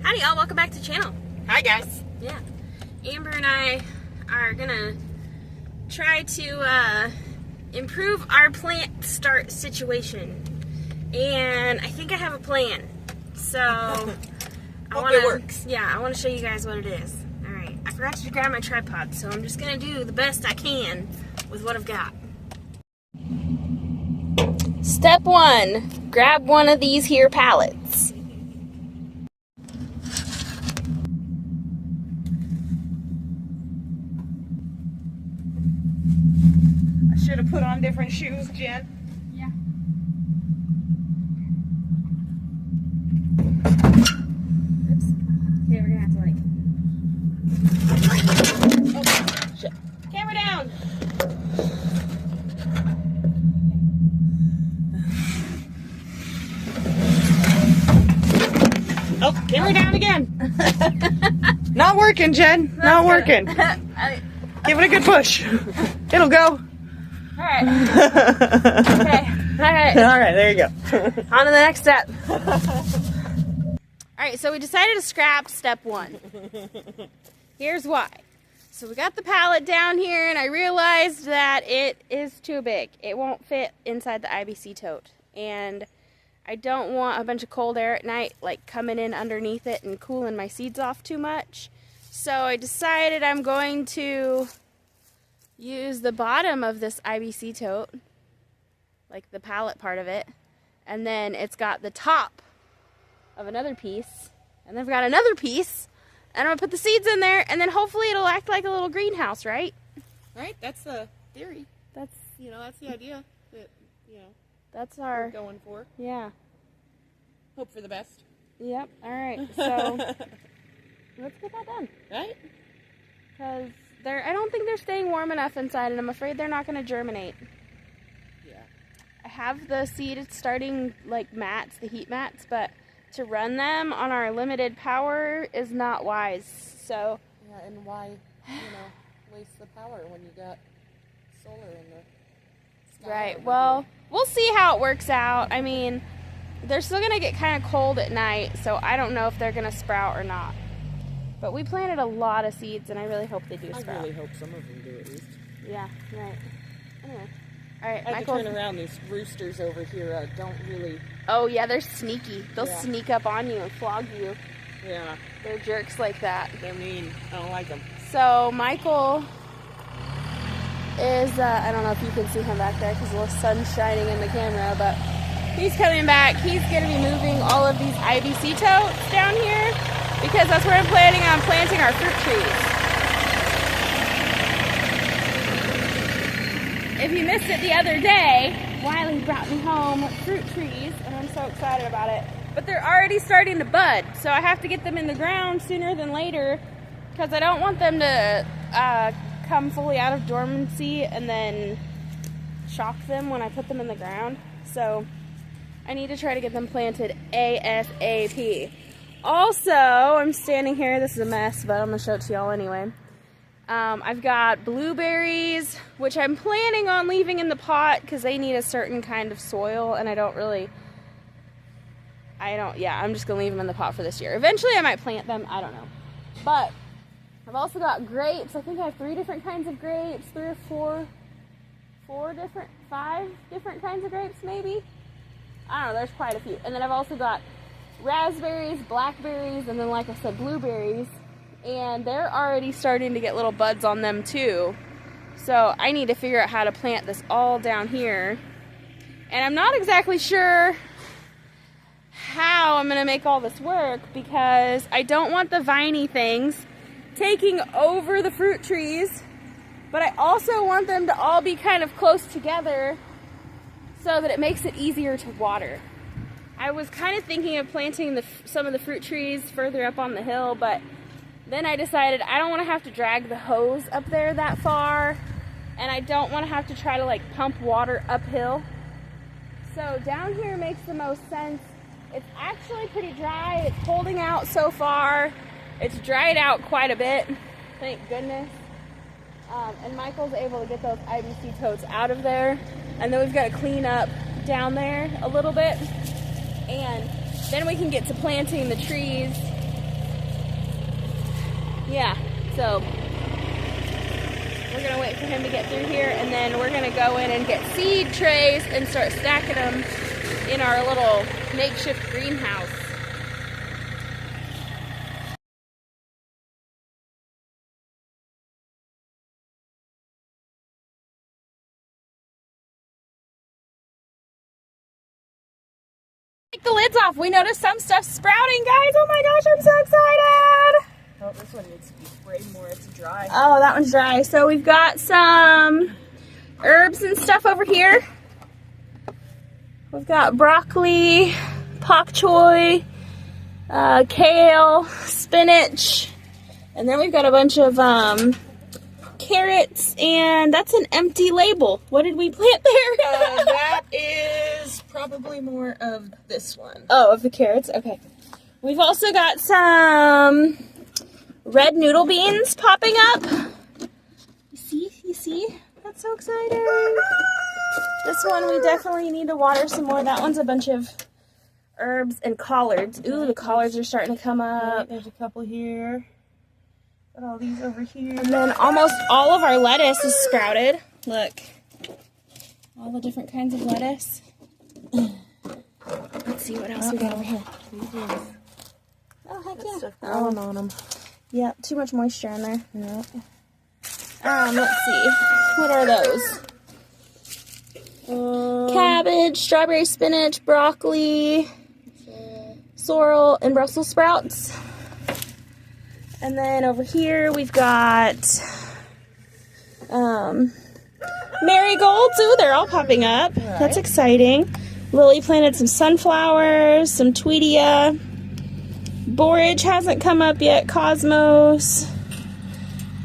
Howdy y'all, welcome back to the channel. Hi guys. Yeah. Amber and I are gonna try to improve our plant start situation. And I think I have a plan. So I wanna, it works. Yeah, I wanna show you guys what it is. Alright. I forgot to grab my tripod, so I'm just gonna do the best I can with what I've got. Step 1, grab one of these here pallets. I should have put on different shoes, Jen. Yeah. Oops. Okay, we're gonna have to like... Oh, shit. Camera down! Oh, camera down again. Not working, Jen. Not working. Give it a good push. It'll go. Alright. Okay. Alright. Alright, there you go. On to the next step. Alright, so we decided to scrap step 1. Here's why. So we got the pallet down here and I realized that it is too big. It won't fit inside the IBC tote. And I don't want a bunch of cold air at night like coming in underneath it and cooling my seeds off too much. So I decided I'm going to use the bottom of this IBC tote, like the pallet part of it, and then it's got the top of another piece, and then I've got another piece, and I'm gonna put the seeds in there, and then hopefully it'll act like a little greenhouse, right? Right, that's the theory. That's the idea that, That's our... we're going for. Yeah. Hope for the best. Yep, alright, so let's get that done. Right? Because I don't think they're staying warm enough inside, and I'm afraid they're not going to germinate. Yeah. I have the seed starting like mats, the heat mats, but to run them on our limited power is not wise. So Yeah, and why, waste the power when you got solar in the sky? right. Well, we'll see how it works out. I mean, they're still going to get kind of cold at night, so I don't know if they're going to sprout or not. But we planted a lot of seeds, and I really hope they do sprout. I really hope some of them do at least. Yeah, right. Anyway. All right, I have to Michael. turn around. These roosters over here don't really... Oh, yeah, they're sneaky. They'll Yeah. sneak up on you and flog you. Yeah, They're jerks like that. they're mean. I don't like them. So, Michael is, I don't know if you can see him back there because the sun's shining in the camera, but he's coming back. He's going to be moving all of these IBC totes down here because that's where I'm planning on planting our fruit trees. If you missed it the other day, Wiley brought me home fruit trees, and I'm so excited about it. But they're already starting to bud, so I have to get them in the ground sooner than later because I don't want them to come fully out of dormancy and then shock them when I put them in the ground. So I need to try to get them planted ASAP. Also, I'm standing here, this is a mess, but I'm going to show it to y'all anyway. I've got blueberries, which I'm planning on leaving in the pot because they need a certain kind of soil, and I'm just going to leave them in the pot for this year. Eventually I might plant them, I don't know. But I've also got grapes. I think I have 3 different kinds of grapes, 3 or 5 different kinds of grapes maybe. I don't know, there's quite a few. And then I've also got raspberries, blackberries, and then like I said, blueberries. And they're already starting to get little buds on them too. So I need to figure out how to plant this all down here. And I'm not exactly sure how I'm going to make all this work because I don't want the viney things taking over the fruit trees, but I also want them to all be kind of close together so that it makes it easier to water. I was kind of thinking of planting some of the fruit trees further up on the hill, but then I decided I don't want to have to drag the hose up there that far, and I don't want to have to try to like pump water uphill. So down here makes the most sense. It's actually pretty dry. It's holding out so far. It's dried out quite a bit, thank goodness. And Michael's able to get those IBC totes out of there. And then we've got to clean up down there a little bit. And then we can get to planting the trees Yeah, so we're gonna wait for him to get through here, and then we're gonna go in and get seed trays and start stacking them in our little makeshift greenhouse. Take the lids off. We noticed some stuff sprouting, guys. Oh my gosh, I'm so excited. Oh, this one needs to be sprayed more. It's dry. Oh, that one's dry. So we've got some herbs and stuff over here. We've got broccoli, pak choi, kale, spinach, and then we've got a bunch of carrots, and that's an empty label. What did we plant there? That is probably more of this one. Oh, of the carrots? Okay. We've also got some red noodle beans popping up. You see? You see? That's so exciting. This one we definitely need to water some more. That one's a bunch of herbs and collards. Ooh, the collards are starting to come up. There's a couple here. Got all these over here. And then almost all of our lettuce is sprouted. Look. All the different kinds of lettuce. Let's see what else we got over here. Oh, heck yeah. Stuff growing on them. Yep, too much moisture in there. Yep. Let's see. What are those? Cabbage, strawberry, spinach, broccoli, sorrel, and Brussels sprouts. And then over here we've got marigolds. Ooh, they're all popping up. Right. That's exciting. Lily planted some sunflowers, some tweedia. Borage hasn't come up yet. Cosmos.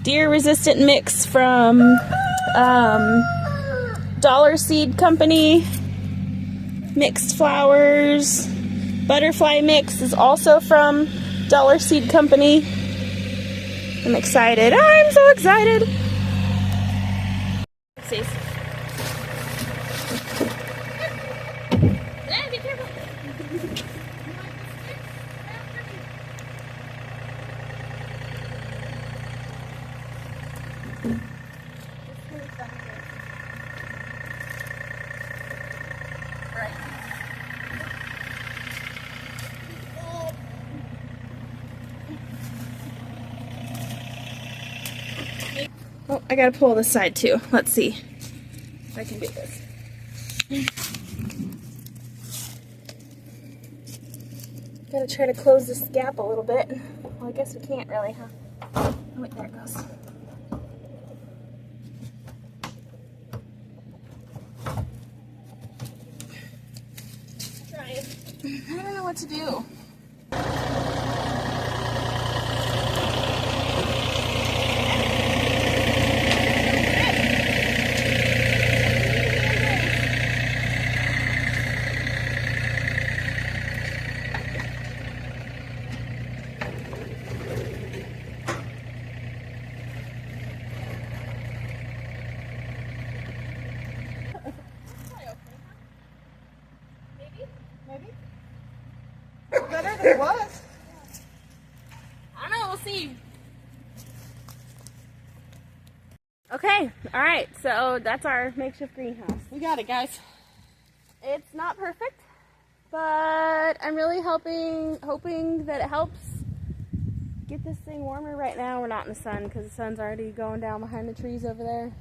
Deer resistant mix from Dollar Seed Company. Mixed flowers. Butterfly mix is also from Dollar Seed Company. I'm excited. I'm so excited. See. Be careful. Oh, I gotta pull this side too. Let's see if I can do this. Gotta try to close this gap a little bit. Well, I guess we can't really, huh? Oh, wait, there it goes. Try it. I don't know what to do. Better than it was. I don't know, we'll see. Okay, alright, so that's our makeshift greenhouse. We got it, guys. It's not perfect, but I'm really hoping that it helps get this thing warmer. Right now we're not in the sun because the sun's already going down behind the trees over there.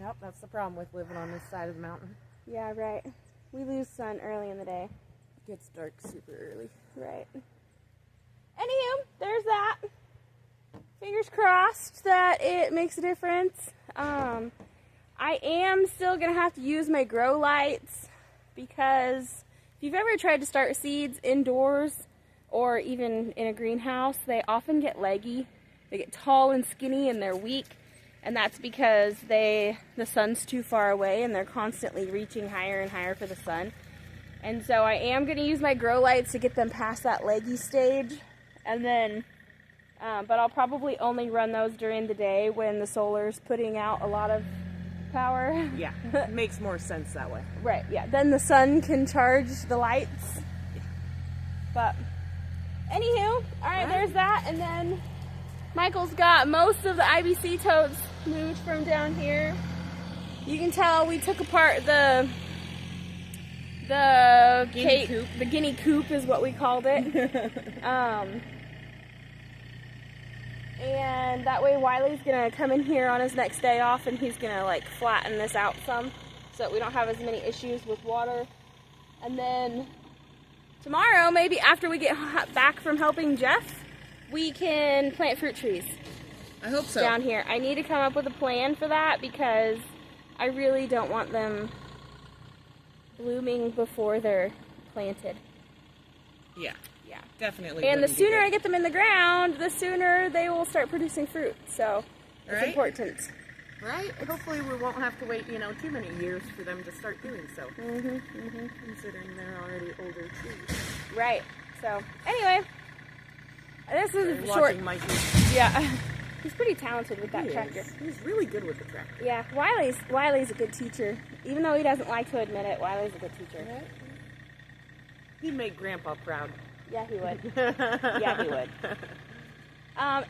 Yep, that's the problem with living on this side of the mountain. Yeah, right. We lose sun early in the day. It gets dark super early. Right. Anywho, there's that. Fingers crossed that it makes a difference. I am still going to have to use my grow lights because if you've ever tried to start seeds indoors or even in a greenhouse, they often get leggy. They get tall and skinny and they're weak. And that's because the sun's too far away and they're constantly reaching higher and higher for the sun. And so I am going to use my grow lights to get them past that leggy stage. And then, but I'll probably only run those during the day when the solar's putting out a lot of power. Yeah, it makes more sense that way. Right, yeah. Then the sun can charge the lights. But, anywho, alright, there's that. And then Michael's got most of the IBC totes moved from down here. You can tell we took apart the guinea coop is what we called it. And that way Wiley's gonna come in here on his next day off and he's gonna like flatten this out some so that we don't have as many issues with water. And then tomorrow, maybe after we get back from helping Jeff, we can plant fruit trees. I hope so. Down here. I need to come up with a plan for that because I really don't want them blooming before they're planted. Yeah. Yeah. Definitely. And the sooner I get them in the ground, the sooner they will start producing fruit. So it's important. Right? Hopefully we won't have to wait, too many years for them to start doing so. Considering they're already older trees. Right. So anyway, this is short. Mikey. Yeah. He's pretty talented with that tractor. He's really good with the tractor. Yeah. Wiley's a good teacher. Even though he doesn't like to admit it, Wiley's a good teacher. Right? He'd make Grandpa proud. Yeah, he would. Yeah, he would.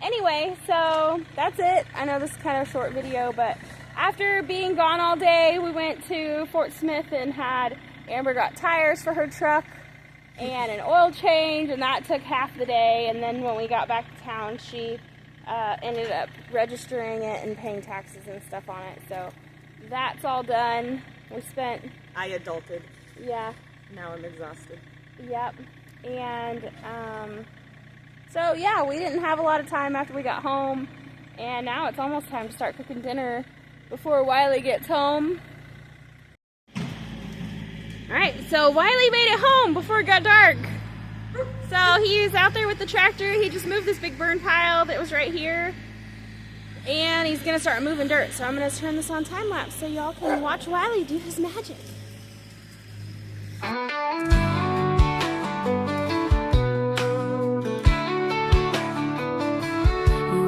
Anyway, so that's it. I know this is kind of a short video, but after being gone all day, we went to Fort Smith and had Amber got tires for her truck and an oil change, and that took half the day. And then when we got back to town, she ended up registering it and paying taxes and stuff on it. So that's all done. We spent... I adulted. Yeah. Now I'm exhausted. Yep. And so yeah, we didn't have a lot of time after we got home, and now it's almost time to start cooking dinner before Wiley gets home. Alright, so Wiley made it home before it got dark. So he's out there with the tractor. He just moved this big burn pile that was right here, and he's gonna start moving dirt. So I'm gonna turn this on time lapse so y'all can watch Wiley do his magic.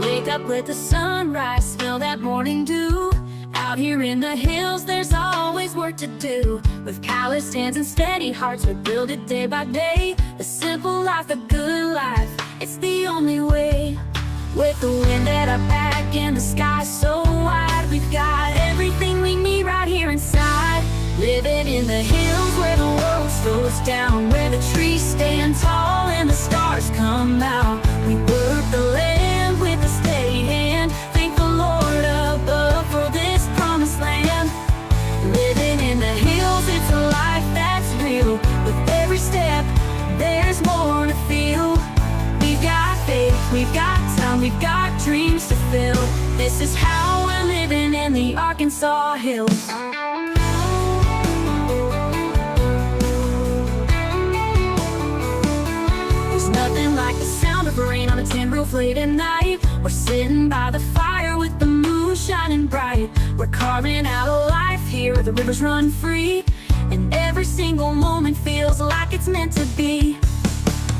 Wake up with the sunrise, smell that morning dew. Out here in the hills, there's always work to do. With calloused hands and steady hearts, we build it day by day. A simple life, a good life, it's the only way. With the wind at our back and the sky so wide, we've got everything we need right here inside. Living in the hills where the world slows down, where the trees stand tall and the stars come out. We work the land with a steady hand, thank the Lord above for this promised land. Living in the hills, it's a life that's real. With every step, there's more to feel. We've got faith, we've got time, we've got dreams to fill. This is how we're living in the Arkansas hills. Nothing like the sound of rain on a tin roof late at night. We're sitting by the fire with the moon shining bright. We're carving out a life here where the rivers run free, and every single moment feels like it's meant to be.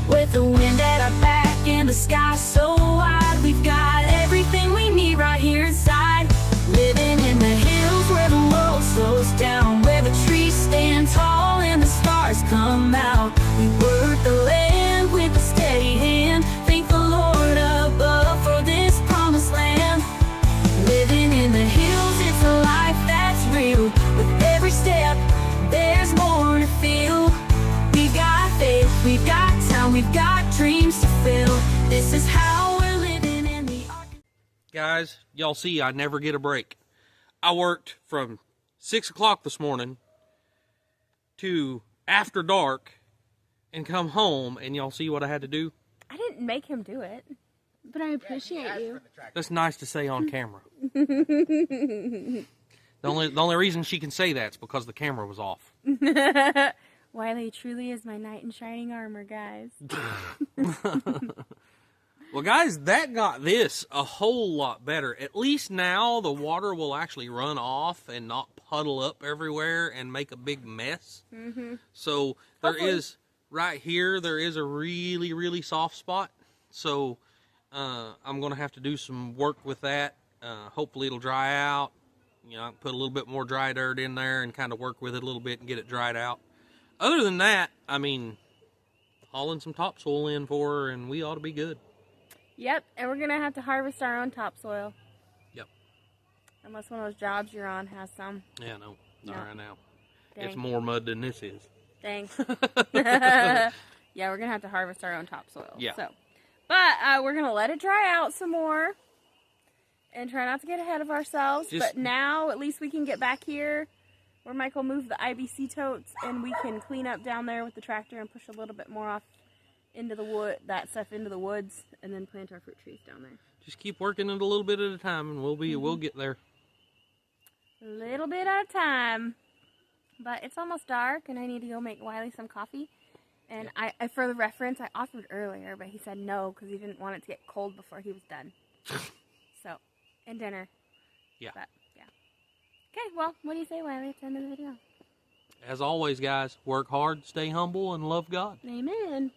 With the wind at our back and the sky so wide, we've got everything we need right here inside. Living in the hills where the world slows down, where the trees stand tall and the stars come out. We work the land with a steady hand, thank the Lord above for this promised land. Living in the hills, it's a life that's real. With every step, there's more to feel. We've got faith, we've got time, we've got dreams to fill. This is how we're living in the Guys, y'all see I never get a break. I worked from 6 o'clock this morning to after dark and come home, and y'all see what I had to do? I didn't make him do it, but I appreciate you. That's nice to say on camera. The only reason she can say that's because the camera was off. Wiley truly is my knight in shining armor, guys. Well, guys, that got this a whole lot better. At least now the water will actually run off and not puddle up everywhere and make a big mess. So there is, right here, there is a really, really soft spot. So I'm going to have to do some work with that. Hopefully it'll dry out. You know, I can put a little bit more dry dirt in there and kind of work with it a little bit and get it dried out. Other than that, I mean, hauling some topsoil in for her and we ought to be good. Yep, and we're gonna have to harvest our own topsoil. Yep. Unless one of those jobs you're on has some. Yeah, no, not right now. Dang. It's more mud than this is. Dang. Yeah, we're gonna have to harvest our own topsoil. Yeah. So, but we're gonna let it dry out some more, and try not to get ahead of ourselves. But now, at least we can get back here, where Michael moved the IBC totes, and we can clean up down there with the tractor and push a little bit more off into the wood, that stuff into the woods, and then plant our fruit trees down there. Just keep working it a little bit at a time, and we'll get there. A little bit at a time. But it's almost dark, and I need to go make Wiley some coffee. And I for the reference, I offered earlier, but he said no because he didn't want it to get cold before he was done. So, and dinner. Yeah. But, yeah. Okay, well, what do you say, Wiley, at the end of the video? As always, guys, work hard, stay humble, and love God. Amen.